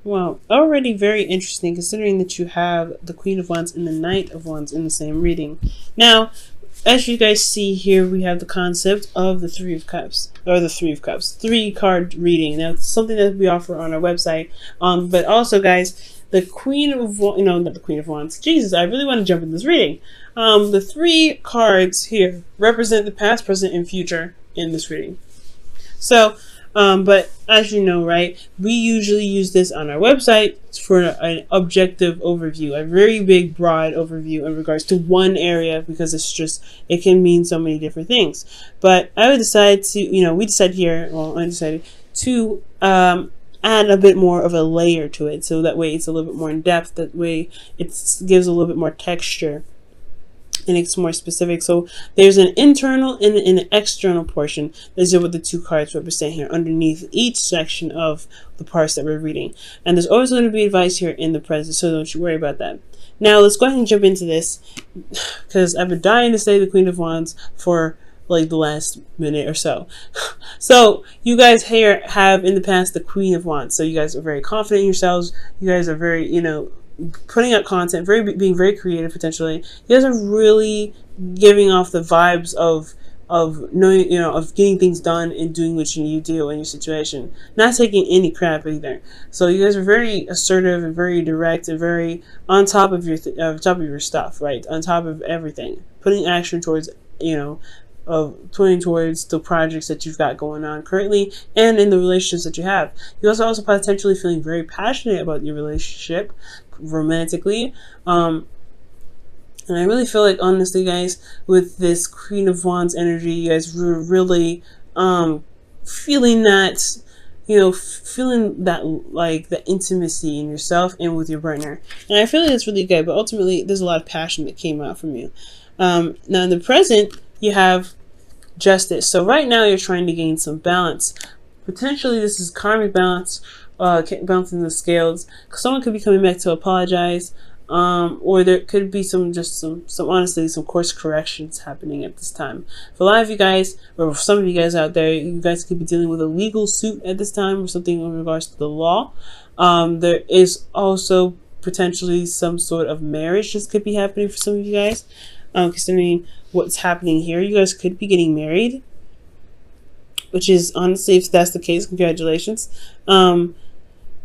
Well, already very interesting considering that you have the Queen of Wands and the Knight of Wands in the same reading. Now, as you guys see here, we have the concept of the Three of Cups, or the Three of Cups, 3-card reading. Now, it's something that we offer on our website. But also, guys, the Queen of Wands, not the Queen of Wands. Jesus, I really want to jump in this reading. The 3 cards here represent the past, present, and future in this reading. So, but as you know, right, we usually use this on our website for an objective overview, a very big, broad overview in regards to one area, because it can mean so many different things. But I would decide to, we decided here, well, I decided to add a bit more of a layer to it, so that way it's a little bit more in depth, that way it gives a little bit more texture. And it's more specific. So there's an internal and an external portion. These are what the 2 cards represent here underneath each section of the parts that we're reading. And there's always going to be advice here in the present, so don't you worry about that. Now let's go ahead and jump into this, because I've been dying to say the Queen of Wands for like the last minute or so. So you guys here have in the past the Queen of Wands. So you guys are very confident in yourselves. You guys are very, putting out content, being very creative potentially. You guys are really giving off the vibes of knowing, of getting things done and doing what you need to do in your situation. Not taking any crap either. So you guys are very assertive and very direct and very on top of your stuff, right? On top of everything. Putting action towards, of pointing towards the projects that you've got going on currently and in the relationships that you have. You also potentially feeling very passionate about your relationship romantically. And I really feel like, honestly, guys, with this Queen of Wands energy, you guys were really feeling that, feeling that, like, the intimacy in yourself and with your partner. And I feel like that's really good, but ultimately there's a lot of passion that came out from you. Now in the present, you have Justice. So right now you're trying to gain some balance. Potentially this is karmic balance, balancing the scales. Someone could be coming back to apologize, or there could be some honestly some course corrections happening at this time. For a lot of you guys, or for some of you guys out there, you guys could be dealing with a legal suit at this time or something in regards to the law. There is also potentially some sort of marriage that could be happening for some of you guys. Considering what's happening here, you guys could be getting married, which is, honestly, if that's the case, congratulations. And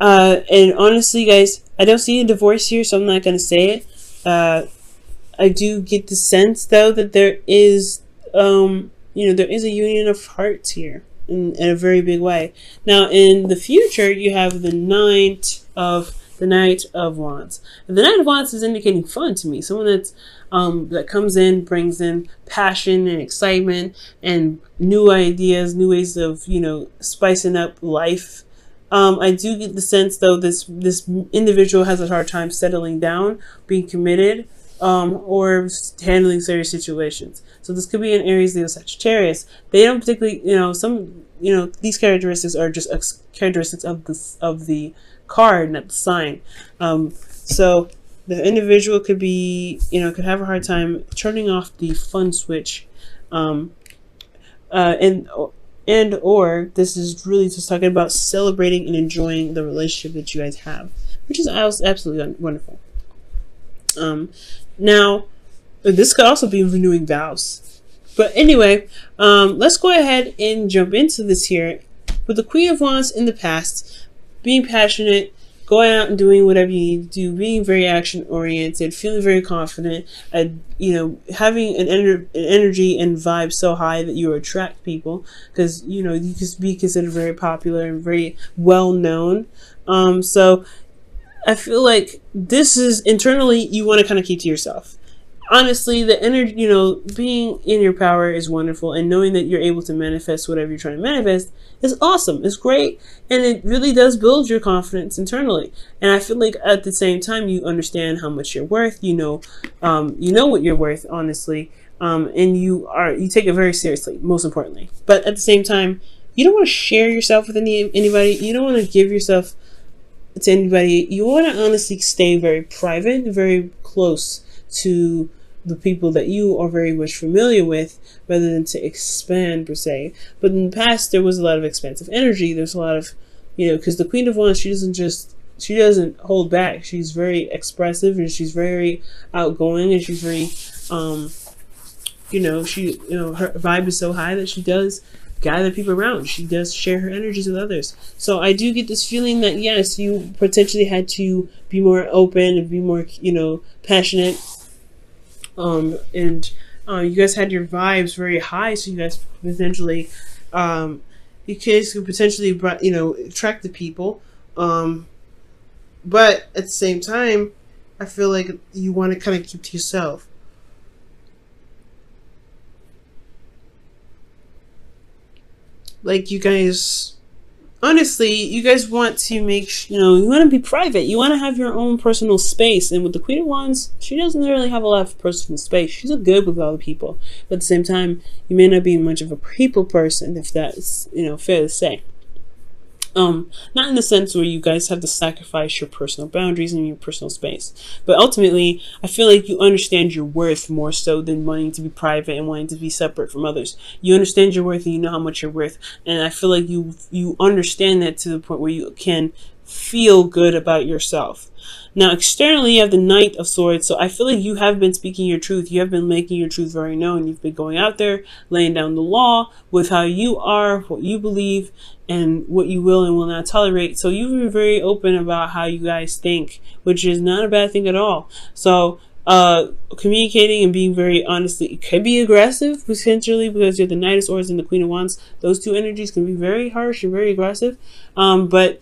honestly, guys, I don't see a divorce here, so I'm not going to say it. I do get the sense, though, that there is, there is a union of hearts here in a very big way. Now, in the future, you have the Knight of Wands. And the Knight of Wands is indicating fun to me. Someone that's that comes in, brings in passion and excitement and new ideas, new ways of, spicing up life. I do get the sense, though, this individual has a hard time settling down, being committed, or handling serious situations. So this could be in Aries, Leo, Sagittarius. They don't particularly, these characteristics are just characteristics of the card, not the sign. So the individual could be, could have a hard time turning off the fun switch, and or this is really just talking about celebrating and enjoying the relationship that you guys have, which is absolutely wonderful. Now, this could also be renewing vows. But anyway, let's go ahead and jump into this here. With the Queen of Wands in the past, being passionate, going out and doing whatever you need to do, being very action oriented, feeling very confident, and having an energy and vibe so high that you attract people, because you could be considered very popular and very well known. So I feel like this is internally you want to kind of keep to yourself. Honestly, the energy, being in your power is wonderful, and knowing that you're able to manifest whatever you're trying to manifest is awesome. It's great, and it really does build your confidence internally. And I feel like at the same time, you understand how much you're worth. You know what you're worth, honestly, and you take it very seriously. Most importantly, but at the same time, you don't want to share yourself with anybody. You don't want to give yourself to anybody. You want to honestly stay very private, very close to the people that you are very much familiar with, rather than to expand per se. But in the past, there was a lot of expansive energy. There's a lot of, because the Queen of Wands, she doesn't just she doesn't hold back. She's very expressive, and she's very outgoing, and she's very her vibe is so high that she does gather people around. She does share her energies with others. So I do get this feeling that yes, you potentially had to be more open and be more, passionate. And you guys had your vibes very high, so you guys potentially, you guys could potentially, attract the people. But at the same time, I feel like you want to kind of keep to yourself. Like, you guys, honestly, you guys want to make, you want to be private. You want to have your own personal space. And with the Queen of Wands, she doesn't really have a lot of personal space. She's good with other people. But at the same time, you may not be much of a people person, if that's, fair to say. Not in the sense where you guys have to sacrifice your personal boundaries and your personal space, but ultimately I feel like you understand your worth more so than wanting to be private and wanting to be separate from others. You understand your worth and you know how much you're worth, and I feel like you understand that to the point where you can feel good about yourself. Now, externally, you have the Knight of Swords, so I feel like you have been speaking your truth. You have been making your truth very known. You've been going out there, laying down the law with how you are, what you believe, and what you will and will not tolerate. So you've been very open about how you guys think, which is not a bad thing at all. So communicating and being very honest, it could be aggressive potentially because you're the Knight of Swords and the Queen of Wands. Those two energies can be very harsh and very aggressive, but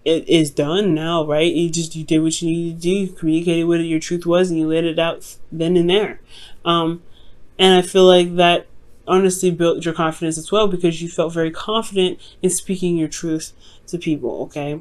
it is done now, right? You did what you needed to do. You communicated what your truth was, and you let it out then and there. And I feel like that honestly built your confidence as well, because you felt very confident in speaking your truth to people. Okay.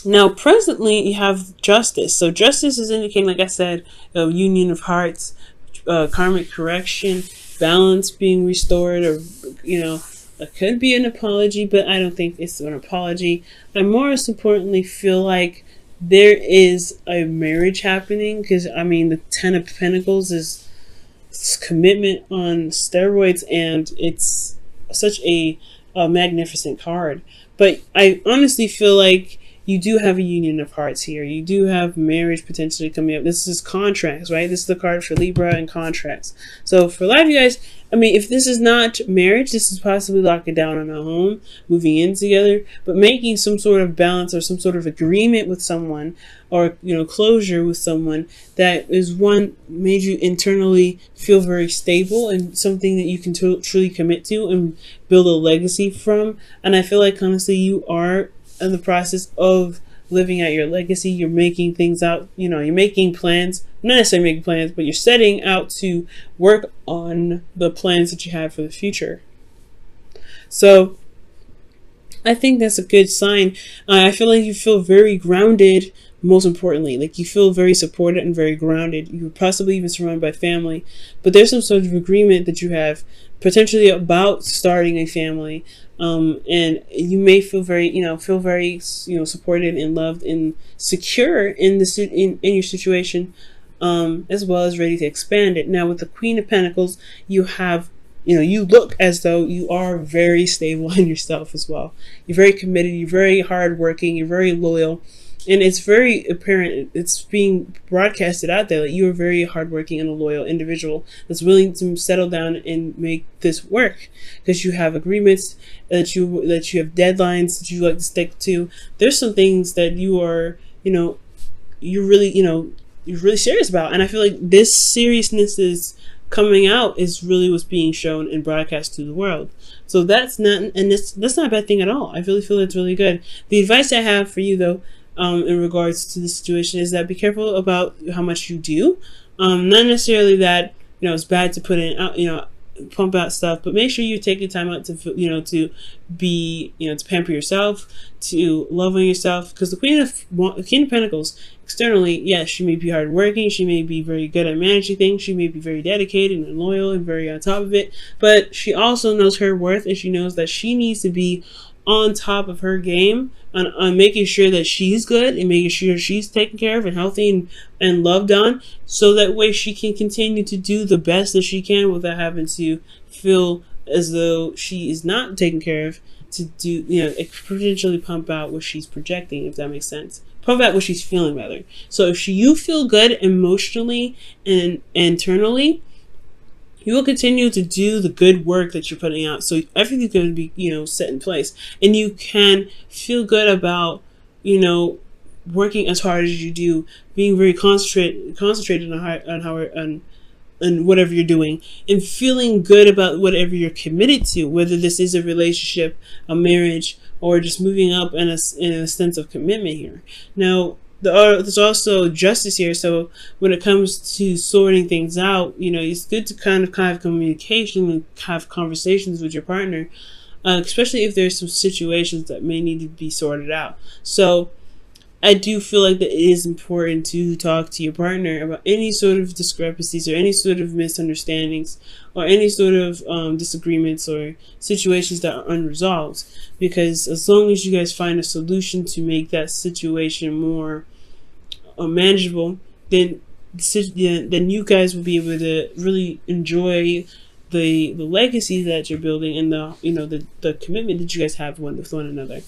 Now, presently, you have Justice. So Justice is indicating, like I said, a union of hearts, karmic correction, balance being restored, or it could be an apology, but I don't think it's an apology. I most importantly feel like there is a marriage happening, because the Ten of Pentacles is commitment on steroids, and it's such a magnificent card. But I honestly feel like you do have a union of hearts here. You do have marriage potentially coming up. This is contracts, right? This is the card for Libra and contracts. So for a lot of you guys, if this is not marriage, this is possibly locking down on a home, moving in together, but making some sort of balance or some sort of agreement with someone, or closure with someone that is made you internally feel very stable and something that you can truly commit to and build a legacy from. And I feel like honestly you are in the process of living out your legacy. You're making things out, you're making plans, not necessarily making plans, but you're setting out to work on the plans that you have for the future. So I think that's a good sign. I feel like you feel very grounded, most importantly. Like you feel very supported and very grounded. You're possibly even surrounded by family, but there's some sort of agreement that you have potentially about starting a family. And you may feel very, supported and loved and secure in your situation, as well as ready to expand it. Now, with the Queen of Pentacles, you have, you look as though you are very stable in yourself as well. You're very committed. You're very hardworking. You're very loyal. And it's very apparent, it's being broadcasted out there that you are very hardworking and a loyal individual that's willing to settle down and make this work, because you have agreements, that you have deadlines that you like to stick to. There's some things that you are, you're really serious about. And I feel like this seriousness is coming out is really what's being shown and broadcast to the world. So that's not a bad thing at all. I really feel it's really good. The advice I have for you though, in regards to the situation, is that be careful about how much you do. Not necessarily that it's bad to put in out, pump out stuff, but make sure you take your time out to to be to pamper yourself, to love on yourself, because the Queen of Pentacles externally, yes, she may be hardworking, she may be very good at managing things, she may be very dedicated and loyal and very on top of it, but she also knows her worth, and she knows that she needs to be on top of her game on making sure that she's good and making sure she's taken care of and healthy and loved on, so that way she can continue to do the best that she can without having to feel as though she is not taken care of to do, potentially pump out what she's projecting, if that makes sense. Pump out what she's feeling, rather. So if you feel good emotionally and internally, you will continue to do the good work that you're putting out. So everything's going to be, set in place. And you can feel good about, working as hard as you do, being very concentrated on whatever you're doing, and feeling good about whatever you're committed to, whether this is a relationship, a marriage, or just moving up in a sense of commitment here. Now, there's also justice here. So when it comes to sorting things out, it's good to kind of have communication and have conversations with your partner, especially if there's some situations that may need to be sorted out. So I do feel like that it is important to talk to your partner about any sort of discrepancies or any sort of misunderstandings or any sort of disagreements or situations that are unresolved. Because as long as you guys find a solution to make that situation more manageable, then you guys will be able to really enjoy the legacy that you're building and the commitment that you guys have with one another.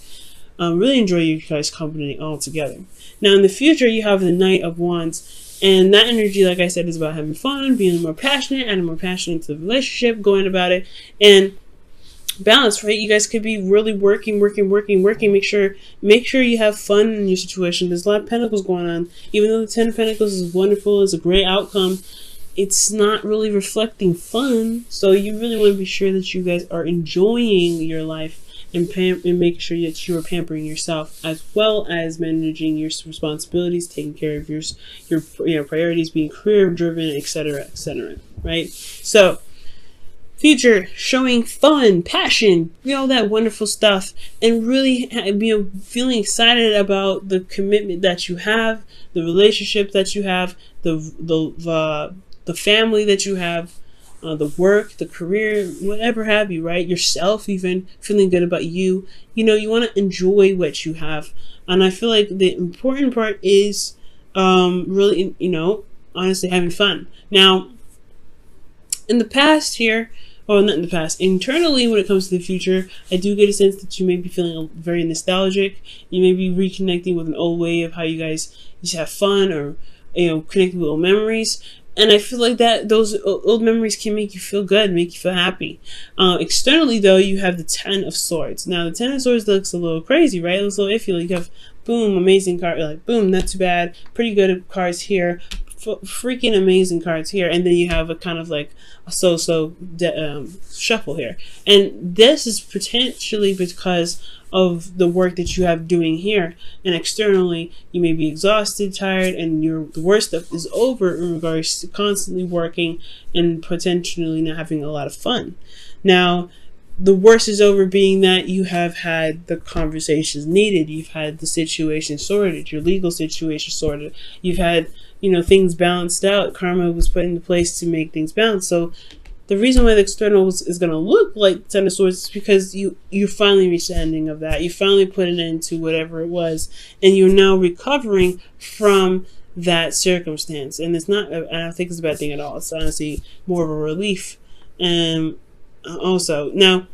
Really enjoy you guys' company all together. Now, in the future, you have the Knight of Wands, and that energy, like I said, is about having fun, being more passionate, adding more passion into the relationship, going about it, and balance. Right? You guys could be really working. Make sure you have fun in your situation. There's a lot of Pentacles going on. Even though the Ten of Pentacles is wonderful, it's a great outcome, it's not really reflecting fun. So you really want to be sure that you guys are enjoying your life and making sure that you are pampering yourself, as well as managing your responsibilities, taking care of your priorities, being career driven, etc., right? So future, showing fun, passion, all that wonderful stuff, and really feeling excited about the commitment that you have, the relationship that you have, the family that you have, the work, the career, whatever have you, right? Yourself, even feeling good about you. You want to enjoy what you have. And I feel like the important part is really, honestly having fun. Now, in the past here, or not in the past, internally when it comes to the future, I do get a sense that you may be feeling very nostalgic. You may be reconnecting with an old way of how you guys used to have fun, or, connecting with old memories. And I feel like that those old memories can make you feel good, make you feel happy. Externally, though, you have the Ten of Swords. Now, the Ten of Swords looks a little crazy, right? It looks a little iffy. Like you have, boom, amazing card. Like, boom, not too bad. Pretty good cards here. Freaking amazing cards here. And then you have a kind of like a so-so shuffle here. And this is potentially because of the work that you have doing here. And externally, you may be exhausted, tired, and the worst stuff is over in regards to constantly working and potentially not having a lot of fun. Now, the worst is over, being that you have had the conversations needed. You've had the situation sorted, your legal situation sorted. You've had, things balanced out. Karma was put into place to make things balance. So the reason why the external is going to look like Ten of Swords is because you finally reached the ending of that. You finally put an end to whatever it was, and you're now recovering from that circumstance. And I don't think it's a bad thing at all. It's honestly more of a relief. And also, now,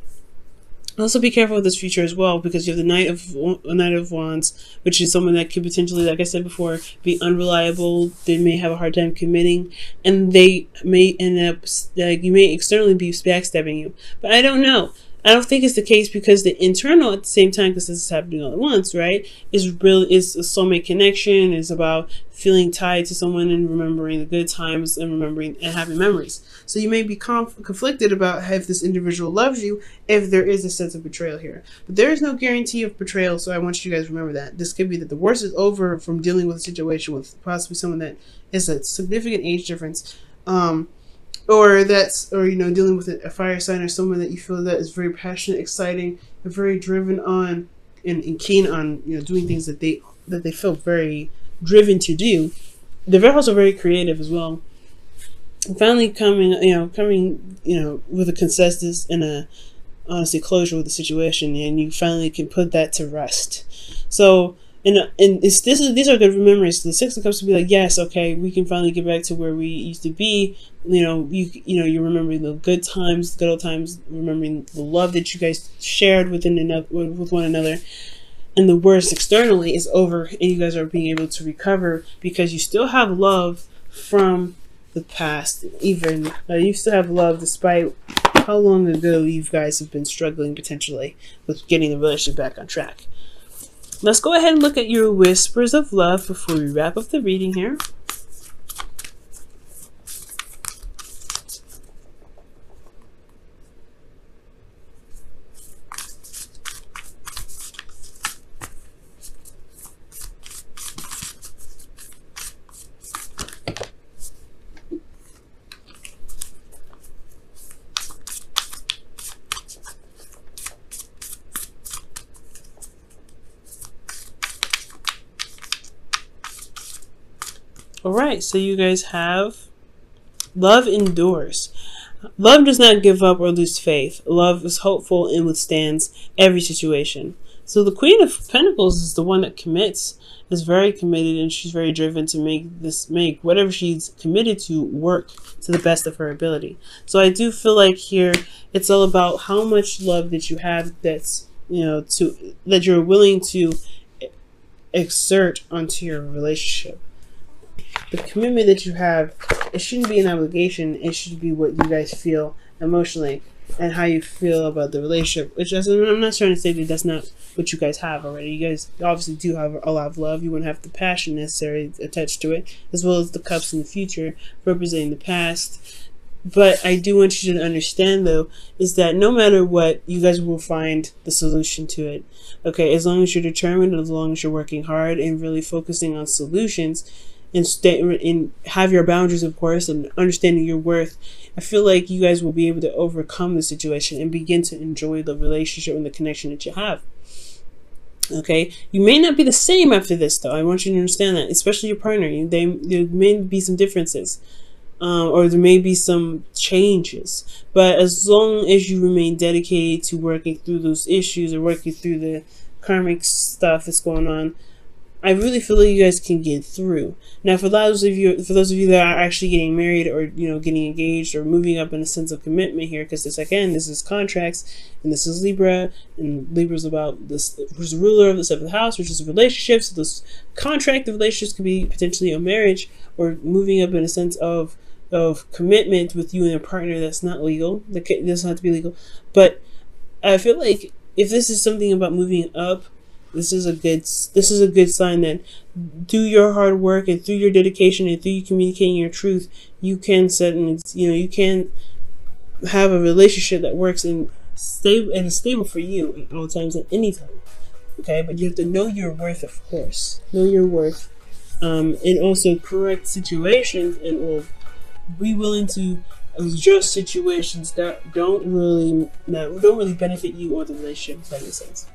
also be careful with this future as well, because you have the Knight of Wands, which is someone that could potentially, like I said before, be unreliable. They may have a hard time committing, and they may end up, you may externally be backstabbing you. But I don't know. I don't think it's the case, because the internal at the same time, because this is happening all at once, right, is a soulmate connection, is about feeling tied to someone and remembering the good times and remembering and having memories. So you may be conflicted about if this individual loves you, if there is a sense of betrayal here. But there is no guarantee of betrayal, so I want you guys to remember that. This could be that the worst is over from dealing with a situation with possibly someone that is a significant age difference, or dealing with a fire sign, or someone that you feel that is very passionate, exciting, and very driven on and keen on doing things that they feel very driven to do. They're also very creative as well. And finally coming with a consensus and a honestly closure with the situation, and you finally can put that to rest. So these are good memories. The Six of Cups will be like, yes, okay, we can finally get back to where we used to be. You're remembering the good times, the good old times, remembering the love that you guys shared with one another. And the worst externally is over, and you guys are being able to recover because you still have love from the past. Even you still have love despite how long ago you guys have been struggling potentially with getting the relationship back on track. Let's go ahead and look at your whispers of love before we wrap up the reading here. Alright, so you guys have love endures. Love does not give up or lose faith. Love is hopeful and withstands every situation. So the Queen of Pentacles is the one that commits, is very committed, and she's very driven to make whatever she's committed to work to the best of her ability. So I do feel like here it's all about how much love that you have that you're willing to exert onto your relationship. The commitment that you have, it shouldn't be an obligation. It should be what you guys feel emotionally and how you feel about the relationship. I'm not trying to say that that's not what you guys have already. You guys obviously do have a lot of love. You wouldn't have the passion necessary attached to it, as well as the cups in the future representing the past. But I do want you to understand, though, is that no matter what, you guys will find the solution to it. Okay, as long as you're determined, as long as you're working hard and really focusing on solutions, and have your boundaries, of course, and understanding your worth, I feel like you guys will be able to overcome the situation and begin to enjoy the relationship and the connection that you have. Okay, you may not be the same after this, though. I want you to understand that, especially your partner. There may be some differences, or there may be some changes. But as long as you remain dedicated to working through those issues or working through the karmic stuff that's going on, I really feel like you guys can get through. Now, for those of you that are actually getting married or getting engaged or moving up in a sense of commitment here, because this is contracts, and this is Libra, and Libra's about this, who's the ruler of the seventh house, which is relationships. So this contract of relationships could be potentially a marriage or moving up in a sense of commitment with you and a partner that's not legal. That doesn't have to be legal, but I feel like if this is something about moving up, this is a good sign that through your hard work and through your dedication and through you communicating your truth, you can you can have a relationship that works and is stable for you at all times, at any time. Okay, but you have to know your worth, of course. Know your worth, and also correct situations, and will be willing to adjust situations that don't really benefit you or the relationship. If that makes sense.